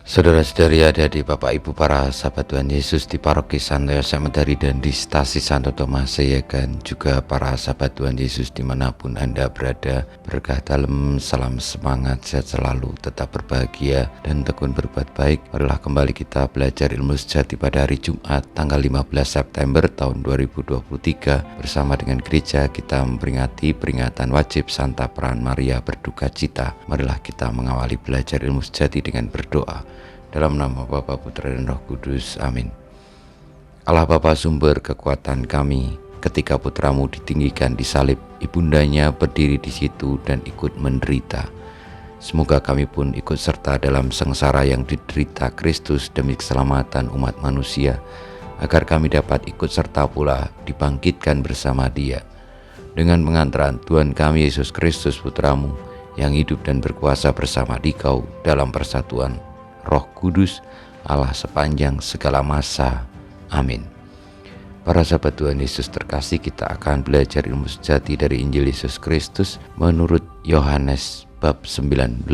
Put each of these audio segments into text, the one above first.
Saudara-saudari, adik-adik, Bapak Ibu, para sahabat Tuhan Yesus di Paroki Santo Yosef Medari dan di Stasi Santo Tomas Seyegan, juga para sahabat Tuhan Yesus dimanapun Anda berada, berkah dalam, salam semangat, sehat selalu, tetap berbahagia dan tekun berbuat baik. Marilah kembali kita belajar ilmu sejati pada hari Jumat tanggal 15 September tahun 2023. Bersama dengan gereja kita memperingati peringatan wajib Santa Peran Maria berduka cita. Marilah kita mengawali belajar ilmu sejati dengan berdoa. Dalam nama Bapa, Putra dan Roh Kudus. Amin. Allah Bapa, sumber kekuatan kami, ketika putramu ditinggikan di salib, ibundanya berdiri di situ dan ikut menderita. Semoga kami pun ikut serta dalam sengsara yang diderita Kristus demi keselamatan umat manusia, agar kami dapat ikut serta pula dibangkitkan bersama Dia. Dengan pengantaran Tuhan kami Yesus Kristus putramu, yang hidup dan berkuasa bersama Dikau dalam persatuan Roh Kudus, Allah sepanjang segala masa. Amin. Para sahabat Tuhan Yesus terkasih, kita akan belajar ilmu sejati dari Injil Yesus Kristus menurut Yohanes bab 19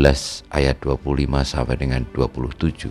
ayat 25 sampai dengan 27.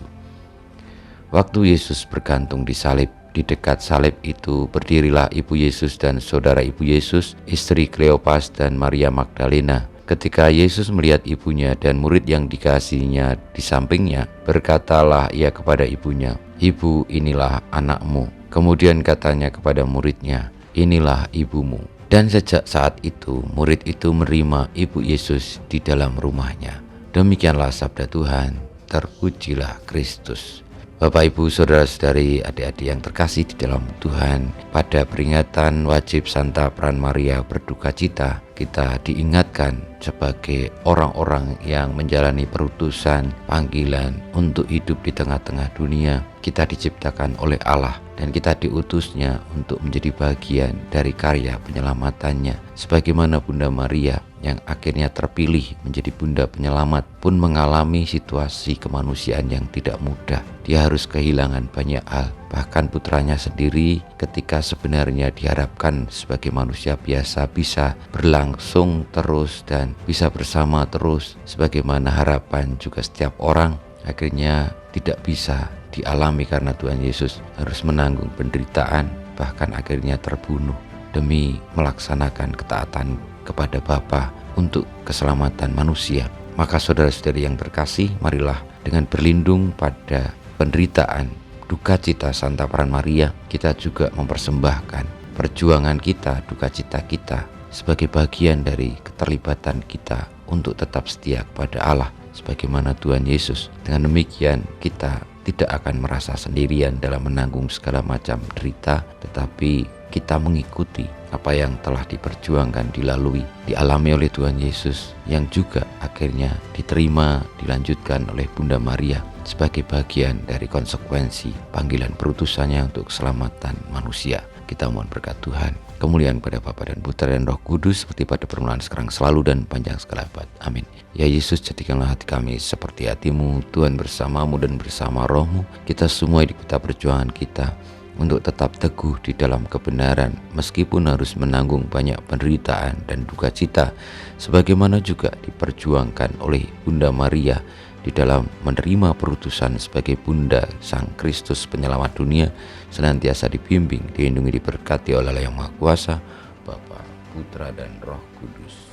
Waktu Yesus bergantung di salib, di dekat salib itu berdirilah ibu Yesus dan saudara ibu Yesus, istri Kleopas dan Maria Magdalena. Ketika Yesus melihat ibunya dan murid yang dikasihinya di sampingnya, berkatalah ia kepada ibunya, "Ibu, inilah anakmu." Kemudian katanya kepada muridnya, "Inilah ibumu." Dan sejak saat itu, murid itu menerima ibu Yesus di dalam rumahnya. Demikianlah sabda Tuhan, terpujilah Kristus. Bapak, Ibu, saudara-saudari, adik-adik yang terkasih di dalam Tuhan, pada peringatan wajib Santa Peran Maria berduka cita, kita diingatkan sebagai orang-orang yang menjalani perutusan, panggilan untuk hidup di tengah-tengah dunia. Kita diciptakan oleh Allah dan kita diutusnya untuk menjadi bagian dari karya penyelamatannya. Sebagaimana Bunda Maria yang akhirnya terpilih menjadi Bunda Penyelamat pun mengalami situasi kemanusiaan yang tidak mudah. Dia harus kehilangan banyak hal, bahkan putranya sendiri ketika sebenarnya diharapkan sebagai manusia biasa bisa berlangsung terus dan bisa bersama terus sebagaimana harapan juga setiap orang, akhirnya tidak bisa dialami karena Tuhan Yesus harus menanggung penderitaan, bahkan akhirnya terbunuh demi melaksanakan ketaatan kepada Bapa untuk keselamatan manusia. Maka saudara-saudari yang terkasih, marilah dengan berlindung pada penderitaan duka cita Santa Peran Maria, kita juga mempersembahkan perjuangan kita, duka cita kita sebagai bagian dari keterlibatan kita untuk tetap setia kepada Allah sebagaimana Tuhan Yesus. Dengan demikian kita tidak akan merasa sendirian dalam menanggung segala macam derita, tetapi kita mengikuti apa yang telah diperjuangkan, dilalui, dialami oleh Tuhan Yesus, yang juga akhirnya diterima, dilanjutkan oleh Bunda Maria sebagai bagian dari konsekuensi panggilan perutusannya untuk keselamatan manusia. Kita mohon berkat Tuhan, kemuliaan pada Bapa dan Putra dan Roh Kudus, seperti pada permulaan, sekarang, selalu, dan panjang segala abad. Amin. Ya Yesus, jadikanlah hati kami seperti hati-Mu, Tuhan bersamamu dan bersama Roh-Mu, kita semua di peta perjuangan kita untuk tetap teguh di dalam kebenaran, meskipun harus menanggung banyak penderitaan dan duka cita, sebagaimana juga diperjuangkan oleh Bunda Maria di dalam menerima perutusan sebagai Bunda Sang Kristus Penyelamat dunia, senantiasa dibimbing, dilindungi, diberkati oleh Allah yang Maha Kuasa, Bapa, Putra, dan Roh Kudus.